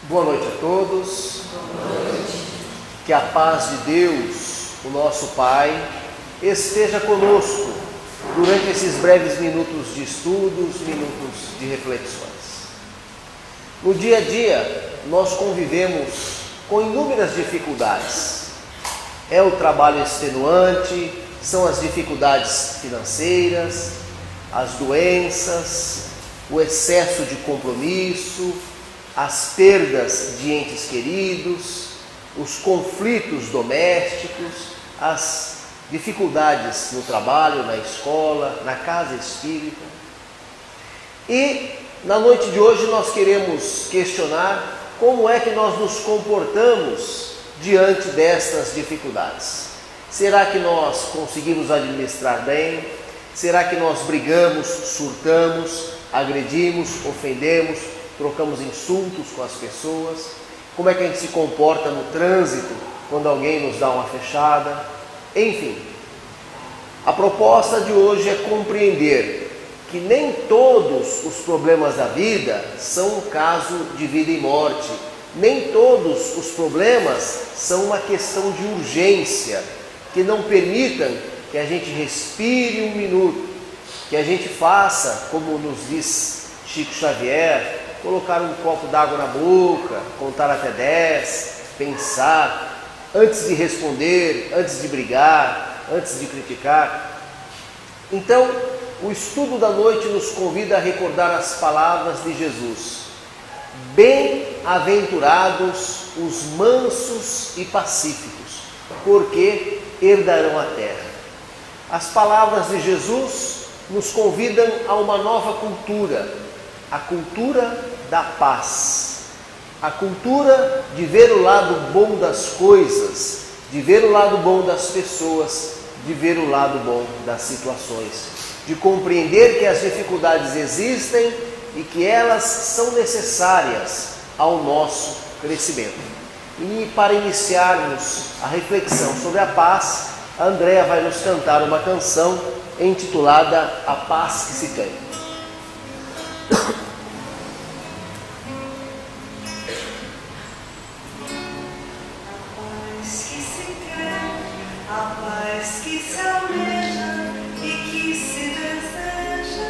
Boa noite a todos. Que a paz de Deus, o nosso Pai, esteja conosco durante esses breves minutos de estudos, minutos de reflexões. No dia a dia, nós convivemos com inúmeras dificuldades. É o trabalho extenuante, são as dificuldades financeiras, as doenças, o excesso de compromisso, as perdas de entes queridos, os conflitos domésticos, as dificuldades no trabalho, na escola, na casa espírita. E na noite de hoje nós queremos questionar como é que nós nos comportamos diante destas dificuldades. Será que nós conseguimos administrar bem? Será que nós brigamos, surtamos, agredimos, ofendemos, trocamos insultos com as pessoas? Como é que a gente se comporta no trânsito quando alguém nos dá uma fechada? Enfim, a proposta de hoje é compreender que nem todos os problemas da vida são um caso de vida e morte. Nem todos os problemas são uma questão de urgência, que não permitam que a gente respire um minuto, que a gente faça, como nos diz Chico Xavier, colocar um copo d'água na boca, contar até 10, pensar, antes de responder, antes de brigar, antes de criticar. Então, o estudo da noite nos convida a recordar as palavras de Jesus. Bem-aventurados os mansos e pacíficos, porque herdarão a terra. As palavras de Jesus nos convidam a uma nova cultura, a cultura da paz, a cultura de ver o lado bom das coisas, de ver o lado bom das pessoas, de ver o lado bom das situações, de compreender que as dificuldades existem e que elas são necessárias ao nosso crescimento. E para iniciarmos a reflexão sobre a paz, a Andréa vai nos cantar uma canção intitulada A Paz que se Tem. A paz que se almeja e que se deseja,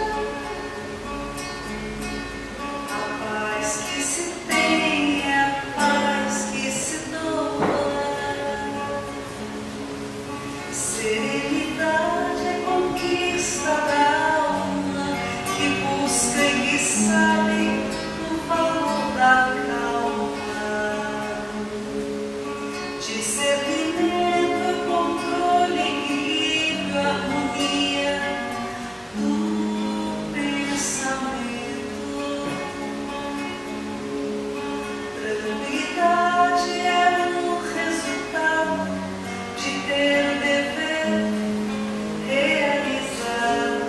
a paz que se tem, a paz que se doa. Serenidade é conquista da alma que busca e que sabe o valor da calma. Discernimento, controle, equilíbrio, harmonia do pensamento. Tranquilidade é o resultado de ter o dever realizado.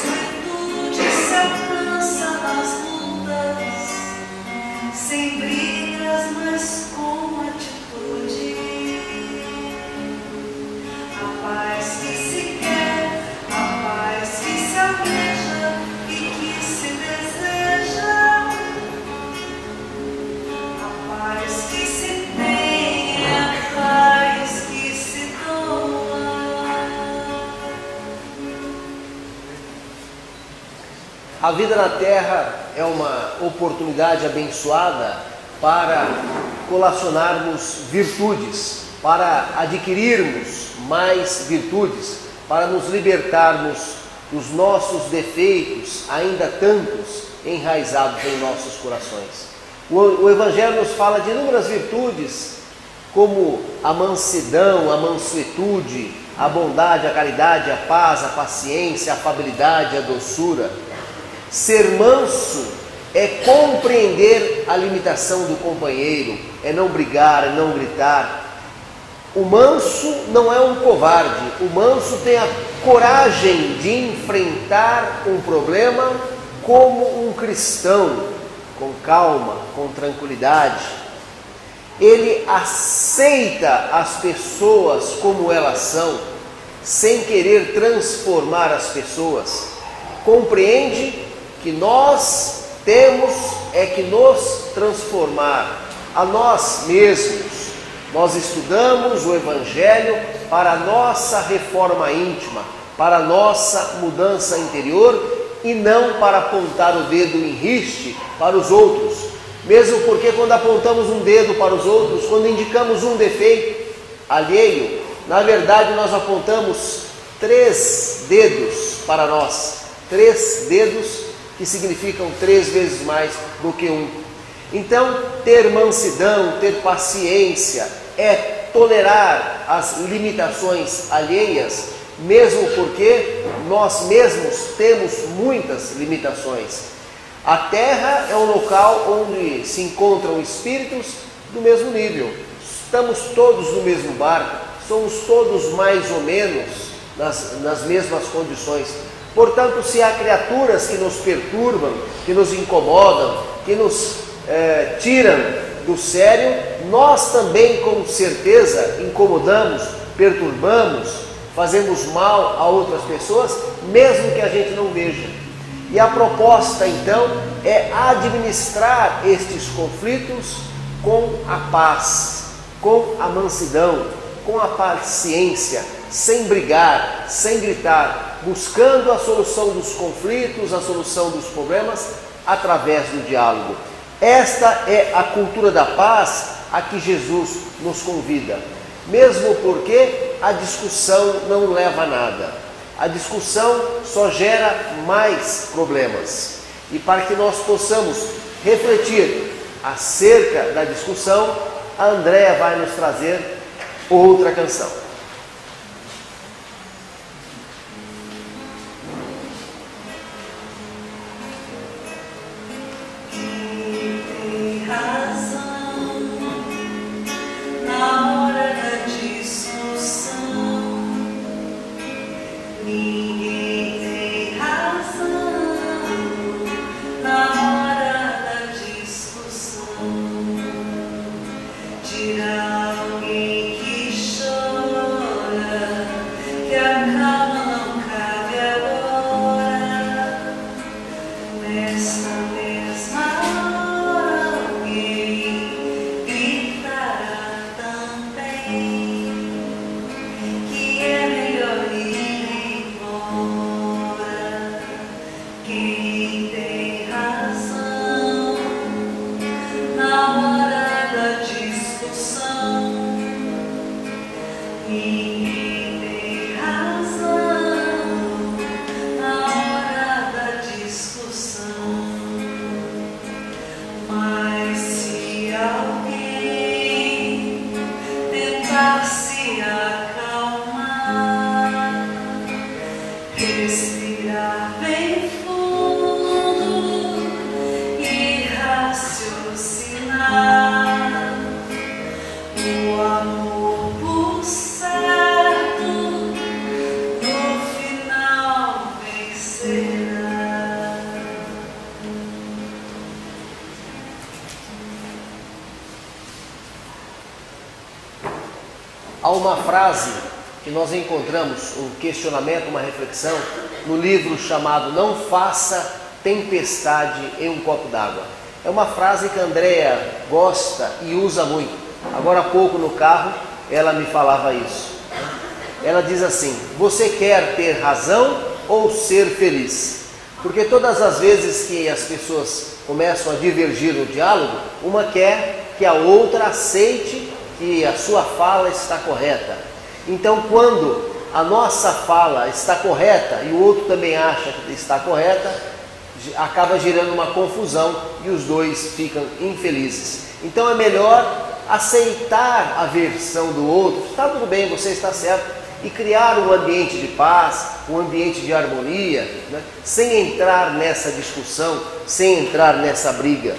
Virtude se alcança nas lutas, sem brigas, mas com atitude. A paz que se quer, a paz que se almeja e que se deseja, a paz que se tem, a paz que se doa. A vida na Terra é uma oportunidade abençoada para colacionarmos virtudes, para adquirirmos mais virtudes, para nos libertarmos dos nossos defeitos, ainda tantos enraizados em nossos corações. O Evangelho nos fala de inúmeras virtudes, como a mansidão, a mansuetude, a bondade, a caridade, a paz, a paciência, a afabilidade, a doçura. Ser manso é compreender a limitação do companheiro, é não brigar, é não gritar. O manso não é um covarde, o manso tem a coragem de enfrentar um problema como um cristão, com calma, com tranquilidade. Ele aceita as pessoas como elas são, sem querer transformar as pessoas. Compreende que nós temos é que nos transformar a nós mesmos. Nós estudamos o Evangelho para a nossa reforma íntima, para a nossa mudança interior e não para apontar o dedo em riste para os outros. Mesmo porque quando apontamos um dedo para os outros, quando indicamos um defeito alheio, na verdade nós apontamos 3 dedos para nós. 3 dedos que significam 3 vezes mais do que um. Então, ter mansidão, ter paciência, é tolerar as limitações alheias, mesmo porque nós mesmos temos muitas limitações. A Terra é um local onde se encontram espíritos do mesmo nível. Estamos todos no mesmo barco, somos todos mais ou menos nas mesmas condições. Portanto, se há criaturas que nos perturbam, que nos incomodam, que nos tiram do sério, nós também com certeza incomodamos, perturbamos, fazemos mal a outras pessoas, mesmo que a gente não veja. E a proposta então é administrar estes conflitos com a paz, com a mansidão, com a paciência, sem brigar, sem gritar, buscando a solução dos conflitos, a solução dos problemas através do diálogo. Esta é a cultura da paz a que Jesus nos convida, mesmo porque a discussão não leva a nada. A discussão só gera mais problemas. E para que nós possamos refletir acerca da discussão, a Andréa vai nos trazer outra canção. Há uma frase que nós encontramos, um questionamento, uma reflexão, no livro chamado Não Faça Tempestade em um Copo d'Água. É uma frase que a Andréa gosta e usa muito. Agora há pouco no carro ela me falava isso. Ela diz assim: você quer ter razão ou ser feliz? Porque todas as vezes que as pessoas começam a divergir no diálogo, uma quer que a outra aceite que a sua fala está correta. Então, quando a nossa fala está correta e o outro também acha que está correta, acaba gerando uma confusão e os dois ficam infelizes. Então é melhor aceitar a versão do outro. Está tudo bem, você está certo, e criar um ambiente de paz, um ambiente de harmonia, né? Sem entrar nessa discussão, sem entrar nessa briga.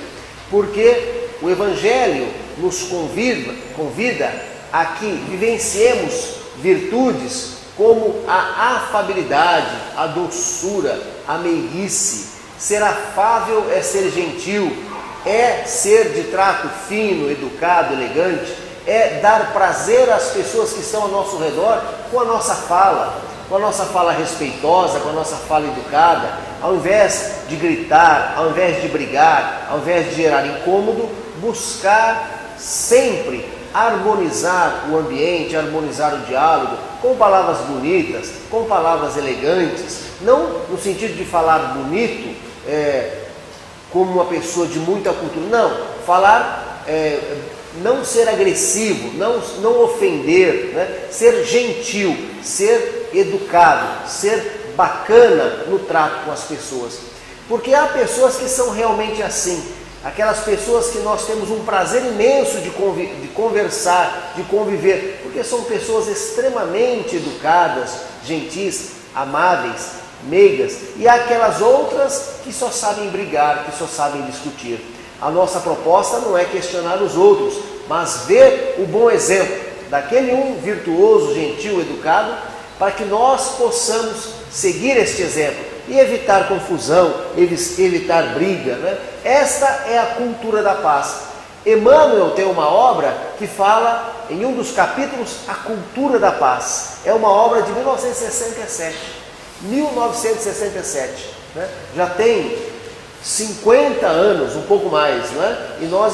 Porque o Evangelho nos convida a que vivenciemos virtudes como a afabilidade, a doçura, a meiguice. Ser afável é ser gentil, é ser de trato fino, educado, elegante, é dar prazer às pessoas que estão ao nosso redor com a nossa fala, com a nossa fala respeitosa, com a nossa fala educada, ao invés de gritar, ao invés de brigar, ao invés de gerar incômodo, buscar sempre harmonizar o ambiente, harmonizar o diálogo, com palavras bonitas, com palavras elegantes, não no sentido de falar bonito, como uma pessoa de muita cultura, não, falar, não ser agressivo, não ofender, né? Ser gentil, ser educado, ser bacana no trato com as pessoas, porque há pessoas que são realmente assim, aquelas pessoas que nós temos um prazer imenso de conversar, de conviver, porque são pessoas extremamente educadas, gentis, amáveis, meigas, e há aquelas outras que só sabem brigar, que só sabem discutir. A nossa proposta não é questionar os outros, mas ver o bom exemplo daquele um virtuoso, gentil, educado, para que nós possamos seguir este exemplo e evitar confusão, evitar briga, né? Esta é a cultura da paz. Emmanuel tem uma obra que fala, em um dos capítulos, a cultura da paz. É uma obra de 1967, né? Já tem 50 anos, um pouco mais, né? E nós,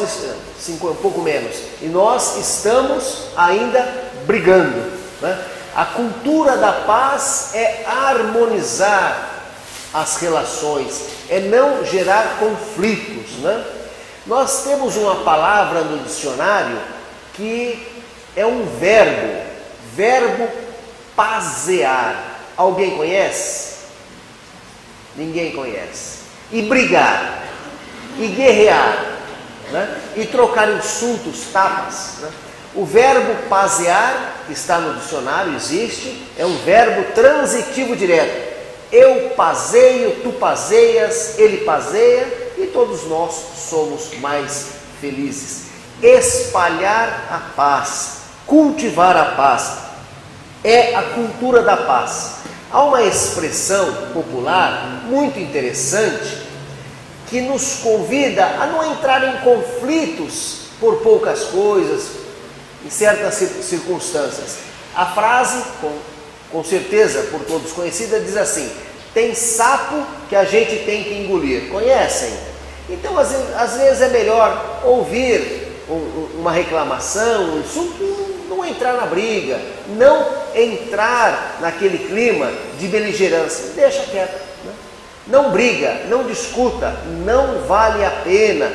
um pouco menos, e nós estamos ainda brigando, né? A cultura da paz é harmonizar as relações, é não gerar conflitos, né? Nós temos uma palavra no dicionário que é um verbo pasear. Alguém conhece? Ninguém conhece. E brigar, e guerrear, né? E trocar insultos, tapas, né? O verbo pasear, que está no dicionário, existe, é um verbo transitivo direto. Eu paseio, tu paseias, ele paseia e todos nós somos mais felizes. Espalhar a paz, cultivar a paz, é a cultura da paz. Há uma expressão popular muito interessante que nos convida a não entrar em conflitos por poucas coisas, em certas circunstâncias. A frase, com certeza por todos conhecida, diz assim: tem sapo que a gente tem que engolir. Conhecem? Então, às vezes é melhor ouvir uma reclamação, um insulto, não entrar na briga, não entrar naquele clima de beligerância. Deixa quieto, né? Não briga, não discuta, não vale a pena,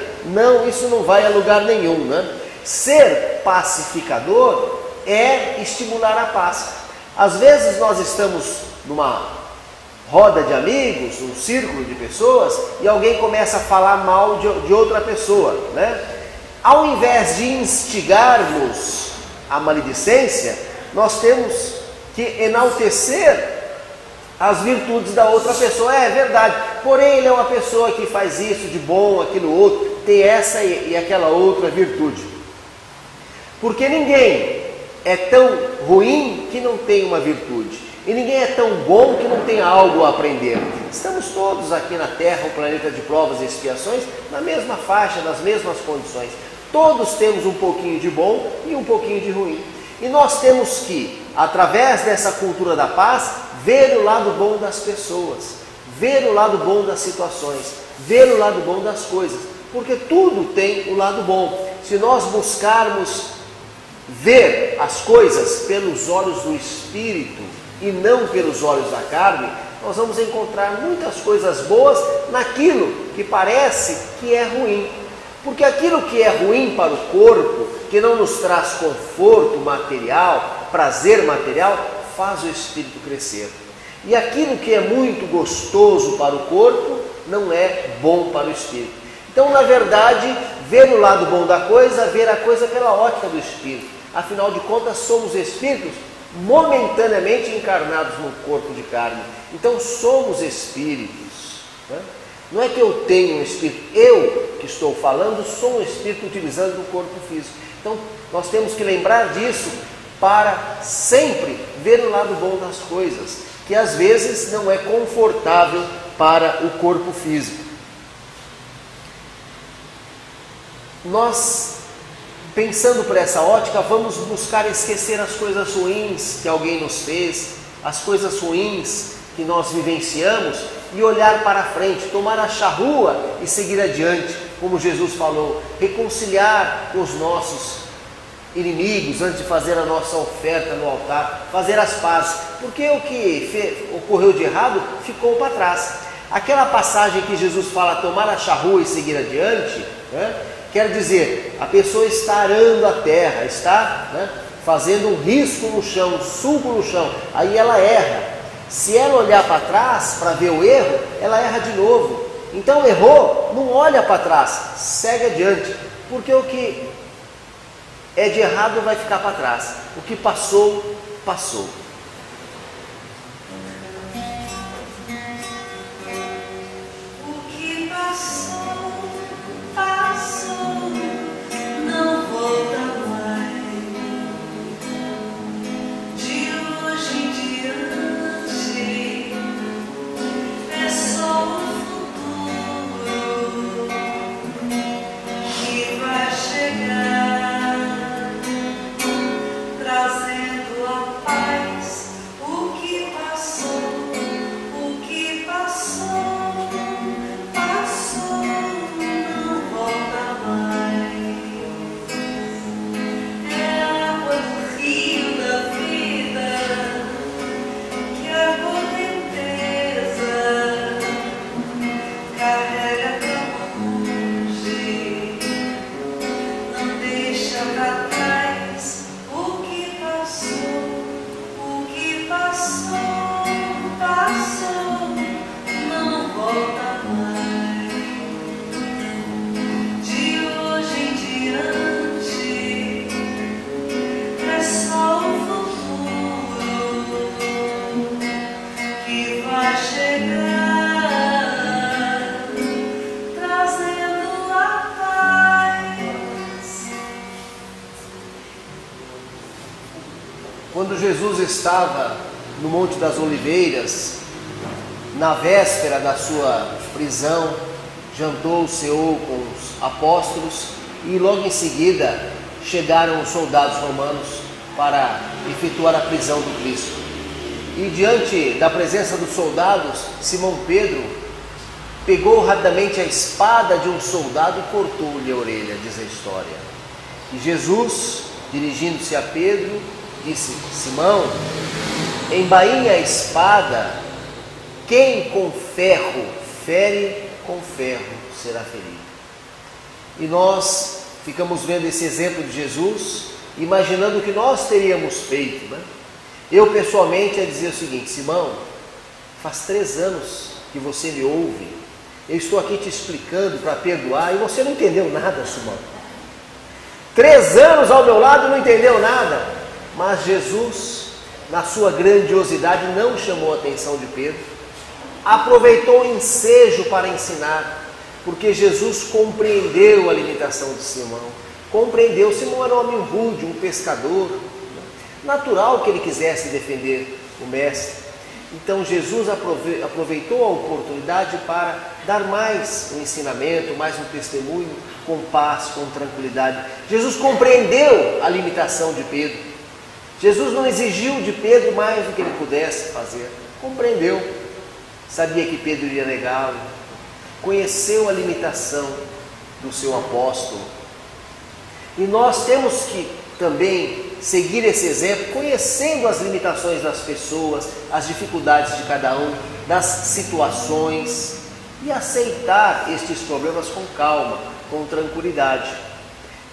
isso não vai a lugar nenhum, né? Ser pacificador é estimular a paz. Às vezes nós estamos numa roda de amigos, um círculo de pessoas, e alguém começa a falar mal de outra pessoa, né? Ao invés de instigarmos a maledicência, nós temos que enaltecer as virtudes da outra pessoa. É verdade, porém ele é uma pessoa que faz isso de bom, aquilo outro, tem essa e aquela outra virtude. Porque ninguém é tão ruim que não tem uma virtude. E ninguém é tão bom que não tem algo a aprender. Estamos todos aqui na Terra, um planeta de provas e expiações, na mesma faixa, nas mesmas condições. Todos temos um pouquinho de bom e um pouquinho de ruim. E nós temos que, através dessa cultura da paz, ver o lado bom das pessoas, ver o lado bom das situações, ver o lado bom das coisas. Porque tudo tem o lado bom. Se nós buscarmos ver as coisas pelos olhos do Espírito e não pelos olhos da carne, nós vamos encontrar muitas coisas boas naquilo que parece que é ruim. Porque aquilo que é ruim para o corpo, que não nos traz conforto material, prazer material, faz o espírito crescer. E aquilo que é muito gostoso para o corpo, não é bom para o espírito. Então, na verdade, ver o lado bom da coisa, ver a coisa pela ótica do espírito. Afinal de contas, somos espíritos momentaneamente encarnados no corpo de carne. Então, somos espíritos, né? Não é que eu tenho um espírito, eu que estou falando sou um espírito utilizando o corpo físico. Então, nós temos que lembrar disso para sempre ver o lado bom das coisas, que às vezes não é confortável para o corpo físico. Nós, pensando por essa ótica, vamos buscar esquecer as coisas ruins que alguém nos fez, as coisas ruins que nós vivenciamos e olhar para frente, tomar a charrua e seguir adiante, como Jesus falou, reconciliar com os nossos inimigos antes de fazer a nossa oferta no altar, fazer as pazes, porque o que ocorreu de errado ficou para trás. Aquela passagem que Jesus fala, tomar a charrua e seguir adiante, né, quer dizer, a pessoa está arando a terra, está, né, fazendo um risco no chão, um sulco no chão, aí ela erra. Se ela olhar para trás para ver o erro, ela erra de novo. Então errou, não olha para trás, segue adiante, porque o que é de errado vai ficar para trás. O que passou, passou. O que passou, passou, não volta mais. De hoje em diante é só o futuro que vai chegar. Trazendo a paz, o que passou, passou, não volta mais. É a água do rio da vida, que a correnteza carrega pra longe, não deixa pra trás. O que passou, passou, não volta mais. De hoje em diante é só o futuro que vai chegar, trazendo a paz. Quando Jesus estava no Monte das Oliveiras, na véspera da sua prisão, jantou, ceou com os apóstolos e logo em seguida chegaram os soldados romanos para efetuar a prisão do Cristo. E diante da presença dos soldados, Simão Pedro pegou rapidamente a espada de um soldado e cortou-lhe a orelha, diz a história. E Jesus, dirigindo-se a Pedro, disse: Simão, embainhe a espada, quem com ferro fere, com ferro será ferido. E nós ficamos vendo esse exemplo de Jesus, imaginando o que nós teríamos feito, né? Eu pessoalmente ia dizer o seguinte: Simão, faz 3 anos que você me ouve, eu estou aqui te explicando para perdoar e você não entendeu nada, Simão. 3 anos ao meu lado e não entendeu nada. Mas Jesus, na sua grandiosidade, não chamou a atenção de Pedro, aproveitou o ensejo para ensinar, porque Jesus compreendeu a limitação de Simão, compreendeu. Simão era um homem rude, um pescador, natural que ele quisesse defender o mestre. Então Jesus aproveitou a oportunidade para dar mais um ensinamento, mais um testemunho, com paz, com tranquilidade. Jesus compreendeu a limitação de Pedro. Jesus não exigiu de Pedro mais do que ele pudesse fazer. Compreendeu. Sabia que Pedro iria negá-lo. Conheceu a limitação do seu apóstolo. E nós temos que também seguir esse exemplo, conhecendo as limitações das pessoas, as dificuldades de cada um, das situações, e aceitar estes problemas com calma, com tranquilidade.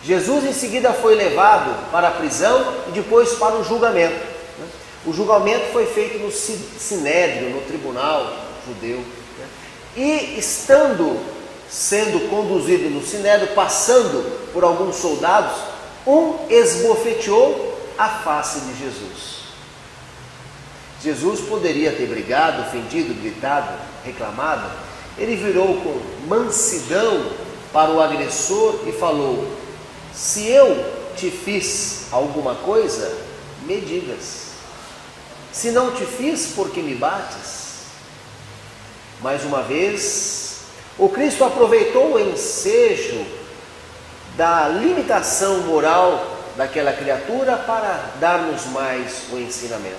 Jesus em seguida foi levado para a prisão e depois para o julgamento. O julgamento foi feito no sinédrio, no tribunal judeu. E sendo conduzido no sinédrio, passando por alguns soldados, um esbofeteou a face de Jesus. Jesus poderia ter brigado, ofendido, gritado, reclamado. Ele virou com mansidão para o agressor e falou: se eu te fiz alguma coisa, me digas. Se não te fiz, por que me bates? Mais uma vez, o Cristo aproveitou o ensejo da limitação moral daquela criatura para dar-nos mais o ensinamento.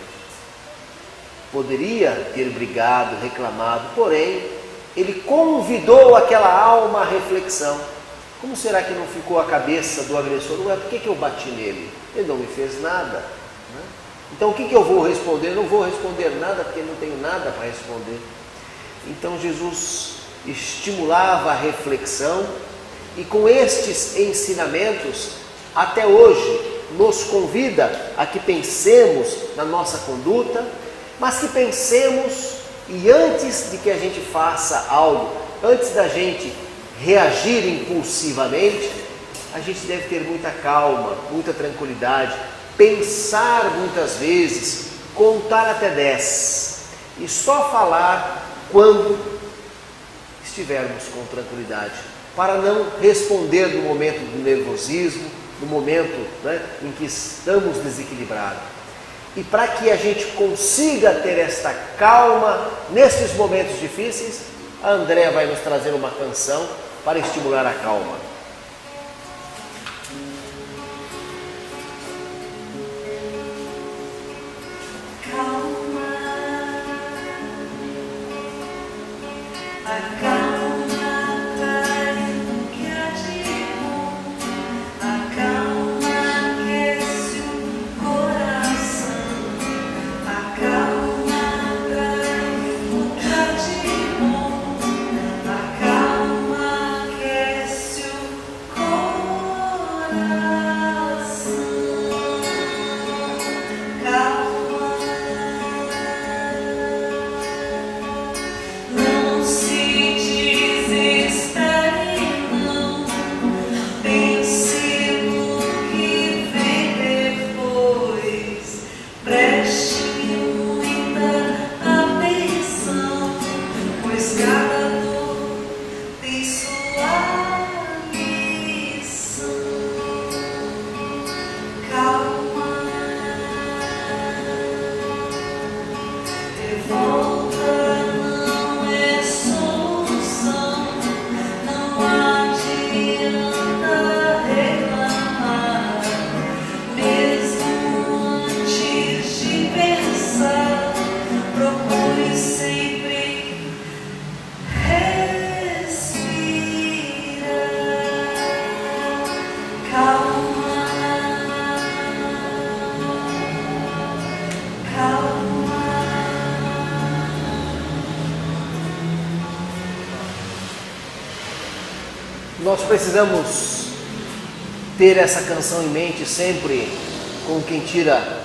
poderia ter brigado, reclamado, porém, ele convidou aquela alma à reflexão. Como será que não ficou a cabeça do agressor? Ué, por que eu bati nele? Ele não me fez nada, né? Então o que eu vou responder? Eu não vou responder nada, porque não tenho nada para responder. Então Jesus estimulava a reflexão e com estes ensinamentos, até hoje, nos convida a que pensemos na nossa conduta, mas que pensemos e antes de que a gente faça algo, antes da gente reagir impulsivamente, a gente deve ter muita calma, muita tranquilidade, pensar muitas vezes, contar até 10 e só falar quando estivermos com tranquilidade, para não responder no momento do nervosismo, no momento, né, em que estamos desequilibrados. E para que a gente consiga ter esta calma nesses momentos difíceis, a Andréa vai nos trazer uma canção para estimular a calma. Nós precisamos ter essa canção em mente sempre, como quem tira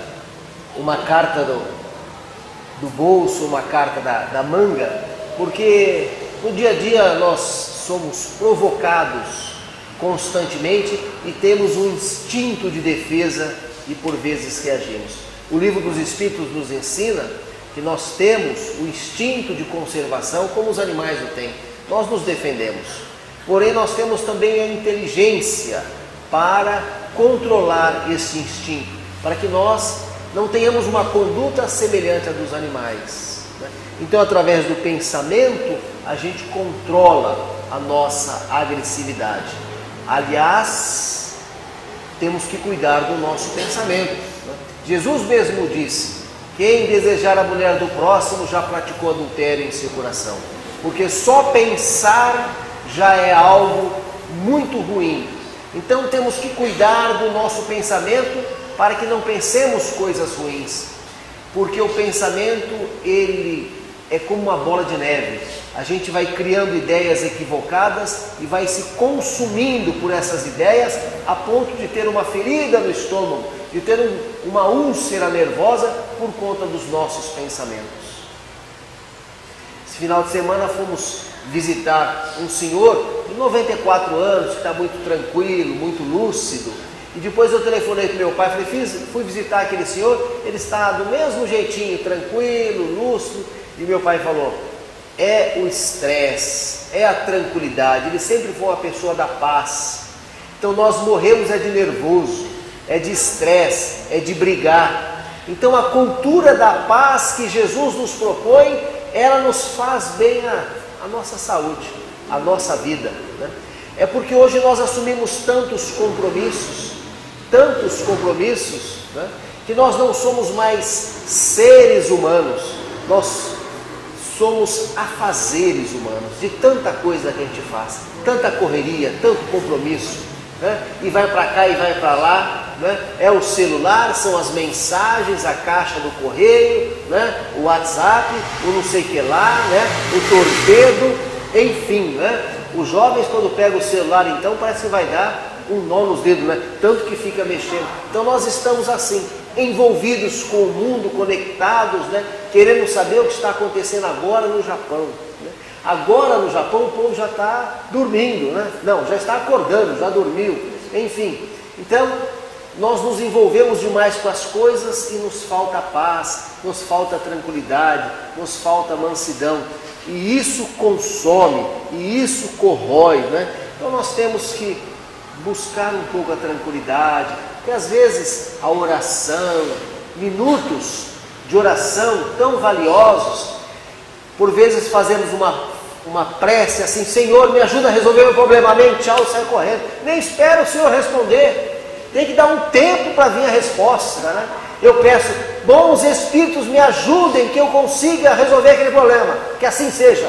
uma carta do bolso, uma carta da manga, porque no dia a dia nós somos provocados constantemente e temos um instinto de defesa e por vezes reagimos. O Livro dos Espíritos nos ensina que nós temos o instinto de conservação como os animais o têm. Nós nos defendemos. Porém, nós temos também a inteligência para controlar esse instinto, para que nós não tenhamos uma conduta semelhante à dos animais, né? Então, através do pensamento, a gente controla a nossa agressividade. Aliás, temos que cuidar do nosso pensamento, né? Jesus mesmo disse: quem desejar a mulher do próximo já praticou adultério em seu coração, porque só pensar já é algo muito ruim. Então temos que cuidar do nosso pensamento para que não pensemos coisas ruins, porque o pensamento, ele é como uma bola de neve. A gente vai criando ideias equivocadas e vai se consumindo por essas ideias a ponto de ter uma ferida no estômago, de ter uma úlcera nervosa por conta dos nossos pensamentos. Esse final de semana fomos visitar um senhor de 94 anos, que está muito tranquilo, muito lúcido. E depois eu telefonei para meu pai, falei, fui visitar aquele senhor, ele está do mesmo jeitinho, tranquilo, lúcido. E meu pai falou, é o estresse, é a tranquilidade, ele sempre foi uma pessoa da paz. Então nós morremos é de nervoso, é de estresse, é de brigar. Então a cultura da paz que Jesus nos propõe, ela nos faz bem a nossa saúde, a nossa vida, né? É porque hoje nós assumimos tantos compromissos, né? Que nós não somos mais seres humanos, nós somos afazeres humanos, de tanta coisa que a gente faz, tanta correria, tanto compromisso, né? E vai para cá e vai para lá, né? É o celular, são as mensagens, a caixa do correio, né? O WhatsApp, o não sei que lá, né? O torpedo, enfim, né? Os jovens, quando pegam o celular, então, parece que vai dar um nó nos dedos, né? Tanto que fica mexendo. Então nós estamos assim, envolvidos com o mundo, conectados, né? Querendo saber o que está acontecendo agora no Japão, né? Agora no Japão o povo já está dormindo, né? Não, já está acordando, já dormiu, enfim. Então nós nos envolvemos demais com as coisas e nos falta paz, nos falta tranquilidade, nos falta mansidão. E isso consome, e isso corrói, né? Então nós temos que buscar um pouco a tranquilidade, porque às vezes a oração, minutos de oração tão valiosos, por vezes fazemos uma prece assim: Senhor, me ajuda a resolver meu problema, amém, tchau, sai correndo, nem espera o Senhor responder, tem que dar um tempo para vir a resposta, né? Eu peço, bons espíritos me ajudem que eu consiga resolver aquele problema, que assim seja,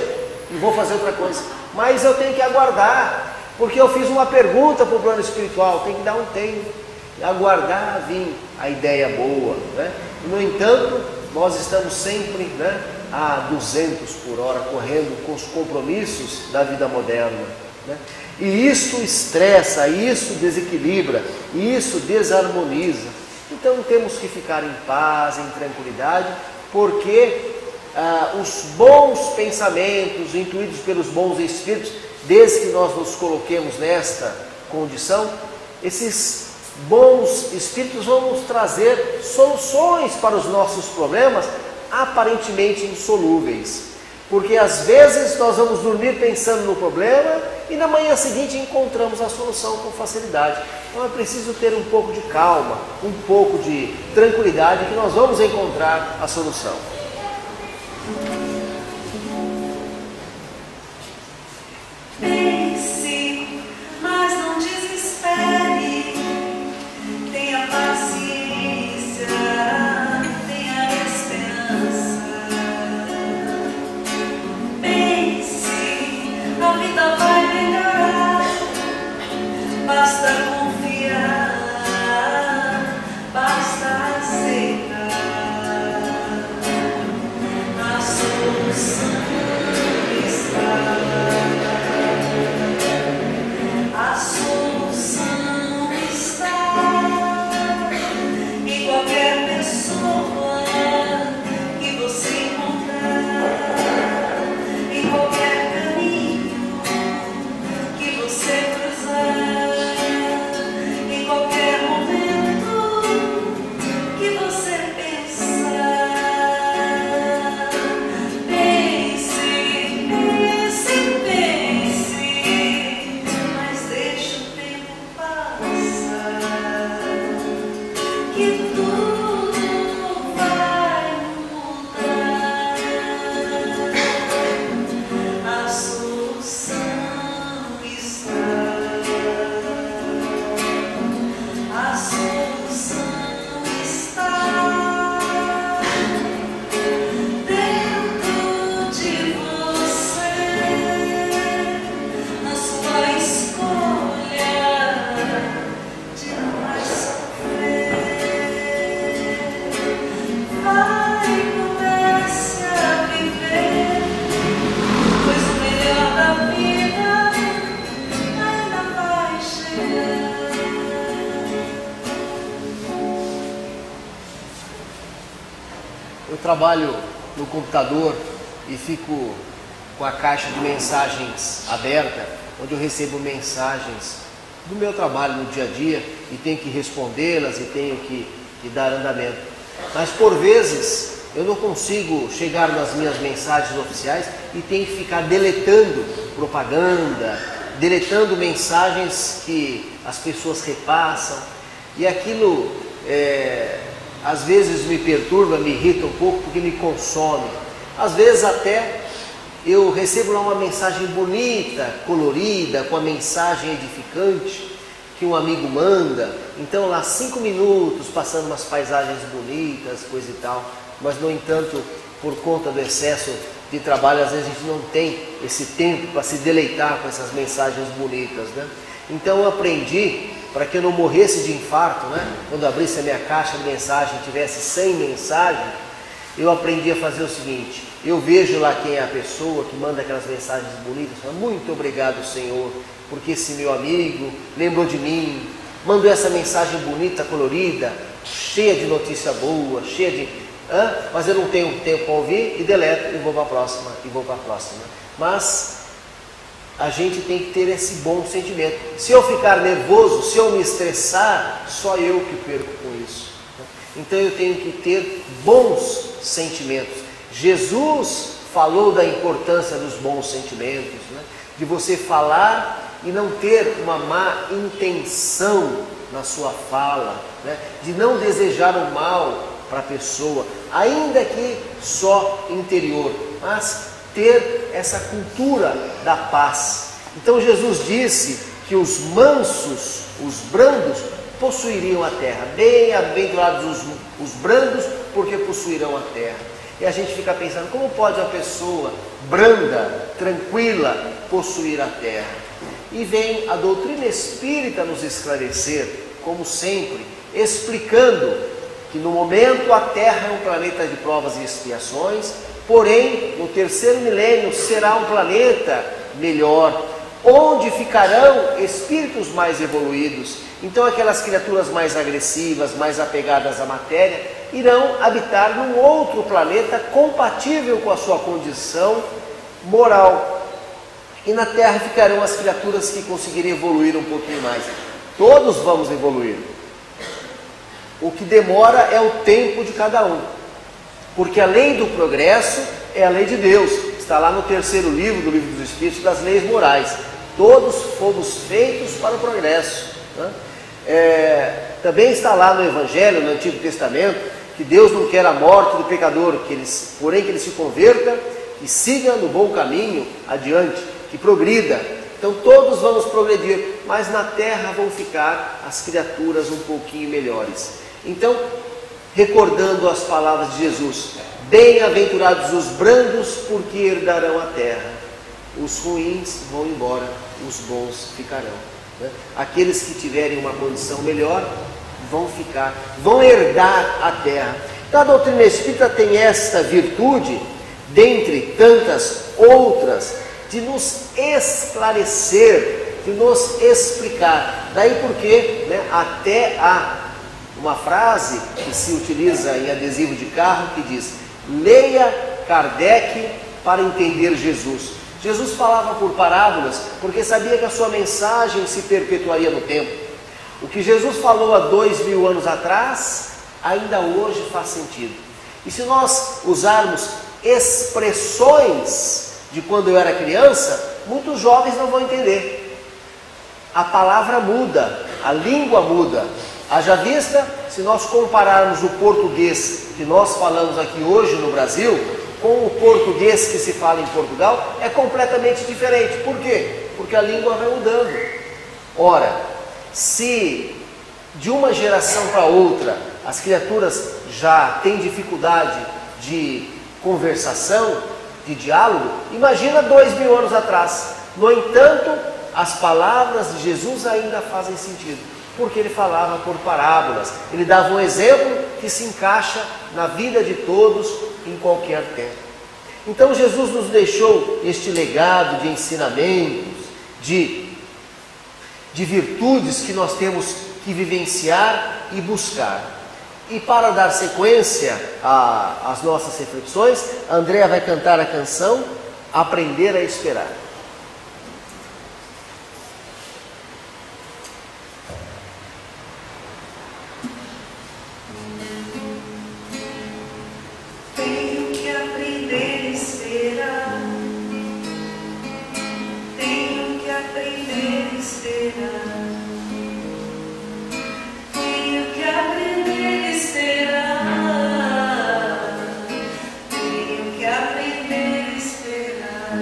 e vou fazer outra coisa, mas eu tenho que aguardar, porque eu fiz uma pergunta para o plano espiritual, tem que dar um tempo, aguardar vir a ideia boa, né? No entanto, nós estamos sempre, né, a 200 por hora, correndo com os compromissos da vida moderna, né? E isso estressa, isso desequilibra, isso desarmoniza. Então temos que ficar em paz, em tranquilidade, porque os bons pensamentos, intuídos pelos bons espíritos, desde que nós nos coloquemos nesta condição, esses bons espíritos vão nos trazer soluções para os nossos problemas aparentemente insolúveis. Porque às vezes nós vamos dormir pensando no problema e na manhã seguinte encontramos a solução com facilidade. Então é preciso ter um pouco de calma, um pouco de tranquilidade, que nós vamos encontrar a solução. Pense, mas não desespere. Tenha paciência, tenha esperança. Pense, a vida vai melhorar. Basta confiar, basta aceitar. A solução está. A solução está em qualquer pessoa que você encontrar, em qualquer caminho que você cruzar, em qualquer momento que você pensar. Pense, pense, pense, mas deixa o tempo passar, que tudo vai mudar. A solução está. A solução está dentro de você, na sua escolha de não mais sofrer. Vai e comece a viver, pois o melhor da vida ainda vai chegar. Eu trabalho no computador e fico com a caixa de mensagens aberta, onde eu recebo mensagens do meu trabalho no dia a dia e tenho que respondê-las e tenho que dar andamento. Mas por vezes eu não consigo chegar nas minhas mensagens oficiais e tenho que ficar deletando propaganda, deletando mensagens que as pessoas repassam, e aquilo às vezes me perturba, me irrita um pouco, porque me consome. Às vezes até eu recebo lá uma mensagem bonita, colorida, com a mensagem edificante que um amigo manda, então lá 5 minutos passando umas paisagens bonitas, coisa e tal, mas no entanto por conta do excesso de trabalho, às vezes a gente não tem esse tempo para se deleitar com essas mensagens bonitas, né? Então eu aprendi, para que eu não morresse de infarto, né? Quando eu abrisse a minha caixa de mensagem e tivesse 100 mensagens, eu aprendi a fazer o seguinte: eu vejo lá quem é a pessoa que manda aquelas mensagens bonitas, falo, muito obrigado, Senhor, porque esse meu amigo lembrou de mim, mandou essa mensagem bonita, colorida, cheia de notícia boa, cheia de... mas eu não tenho tempo para ouvir, e deleto, e vou para a próxima, e vou para a próxima. Mas a gente tem que ter esse bom sentimento. Se eu ficar nervoso, se eu me estressar, só eu que perco com isso. Então eu tenho que ter bons sentimentos. Jesus falou da importância dos bons sentimentos, né? De você falar e não ter uma má intenção na sua fala, né? De não desejar o mal para a pessoa, ainda que só interior, mas ter essa cultura da paz. Então Jesus disse que os mansos, os brandos, possuiriam a terra. Bem-aventurados os brandos, porque possuirão a terra. E a gente fica pensando, como pode uma pessoa branda, tranquila, possuir a terra? E vem a doutrina espírita nos esclarecer, como sempre, explicando que no momento a Terra é um planeta de provas e expiações, porém, no terceiro milênio será um planeta melhor, onde ficarão espíritos mais evoluídos. Então aquelas criaturas mais agressivas, mais apegadas à matéria, irão habitar num outro planeta compatível com a sua condição moral. E na Terra ficarão as criaturas que conseguirem evoluir um pouquinho mais. Todos vamos evoluir. O que demora é o tempo de cada um, porque a lei do progresso é a lei de Deus. Está lá no terceiro livro do Livro dos Espíritos, das leis morais. Todos fomos feitos para o progresso, né? Também está lá no Evangelho, no Antigo Testamento, que Deus não quer a morte do pecador, porém que ele se converta e siga no bom caminho adiante, que progrida. Então todos vamos progredir, mas na Terra vão ficar as criaturas um pouquinho melhores. Então, recordando as palavras de Jesus: bem-aventurados os brandos, porque herdarão a terra. Os ruins vão embora, os bons ficarão, né? Aqueles que tiverem uma condição melhor vão ficar, vão herdar a terra. Então a doutrina espírita tem esta virtude, dentre tantas outras, de nos esclarecer, de nos explicar. Daí porque, né, até há uma frase que se utiliza em adesivo de carro que diz: leia Kardec para entender Jesus. Jesus falava por parábolas porque sabia que a sua mensagem se perpetuaria no tempo. O que Jesus falou há 2000 anos atrás, ainda hoje faz sentido. E se nós usarmos expressões de quando eu era criança, muitos jovens não vão entender. A palavra muda, a língua muda. Haja vista, se nós compararmos o português que nós falamos aqui hoje no Brasil com o português que se fala em Portugal, é completamente diferente. Por quê? Porque a língua vai mudando. Ora, se de uma geração para outra as criaturas já têm dificuldade de conversação, de diálogo, imagina 2000 anos atrás. No entanto, as palavras de Jesus ainda fazem sentido, porque ele falava por parábolas, ele dava um exemplo que se encaixa na vida de todos em qualquer tempo. Então Jesus nos deixou este legado de ensinamentos, de virtudes que nós temos que vivenciar e buscar. E para dar sequência às nossas reflexões, a Andréa vai cantar a canção Aprender a Esperar. Tenho que aprender a esperar. Tenho que aprender a esperar. Tenho que aprender a esperar. Tenho que aprender a esperar.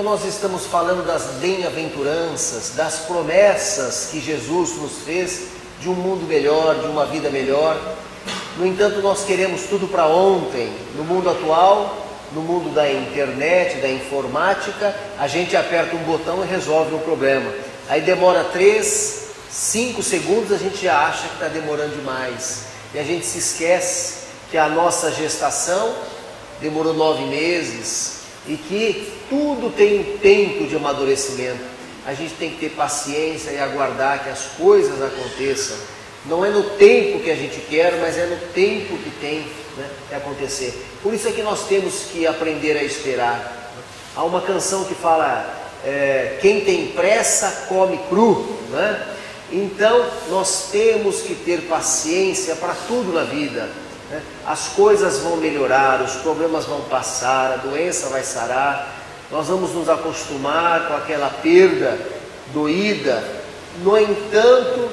Então nós estamos falando das bem-aventuranças, das promessas que Jesus nos fez de um mundo melhor, de uma vida melhor. No entanto, nós queremos tudo para ontem. No mundo atual, no mundo da internet, da informática, a gente aperta um botão e resolve um problema. Aí demora 3, 5 segundos, a gente já acha que está demorando demais. E a gente se esquece que a nossa gestação demorou 9 meses e que tudo tem um tempo de amadurecimento. A gente tem que ter paciência e aguardar que as coisas aconteçam. Não é no tempo que a gente quer, mas é no tempo que tem, né, que acontecer. Por isso é que nós temos que aprender a esperar. Há uma canção que fala, quem tem pressa come cru, né? Então nós temos que ter paciência para tudo na vida, né? As coisas vão melhorar, os problemas vão passar, a doença vai sarar, nós vamos nos acostumar com aquela perda doída. No entanto,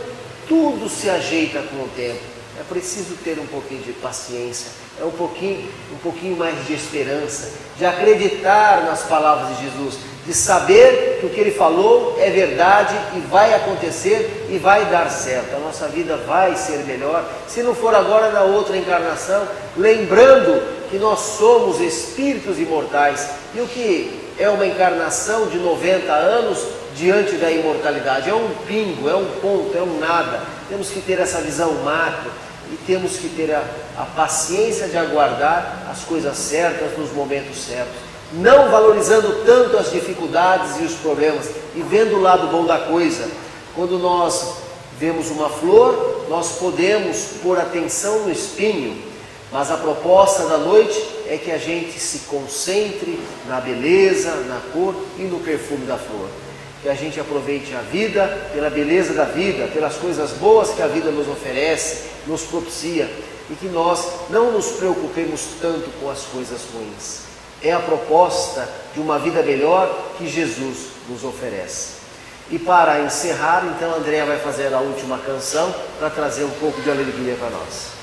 tudo se ajeita com o tempo. É preciso ter um pouquinho de paciência, um pouquinho mais de esperança, de acreditar nas palavras de Jesus, de saber que o que Ele falou é verdade e vai acontecer e vai dar certo. A nossa vida vai ser melhor, se não for agora, na outra encarnação, lembrando que nós somos espíritos imortais. E o que é uma encarnação de 90 anos diante da imortalidade? É um pingo, é um ponto, é um nada. Temos que ter essa visão macro e temos que ter a paciência de aguardar as coisas certas nos momentos certos, não valorizando tanto as dificuldades e os problemas e vendo o lado bom da coisa. Quando nós vemos uma flor, nós podemos pôr atenção no espinho, mas a proposta da noite é que a gente se concentre na beleza, na cor e no perfume da flor. Que a gente aproveite a vida pela beleza da vida, pelas coisas boas que a vida nos oferece, nos propicia, e que nós não nos preocupemos tanto com as coisas ruins. É a proposta de uma vida melhor que Jesus nos oferece. E para encerrar, então, Andréa vai fazer a última canção para trazer um pouco de alegria para nós.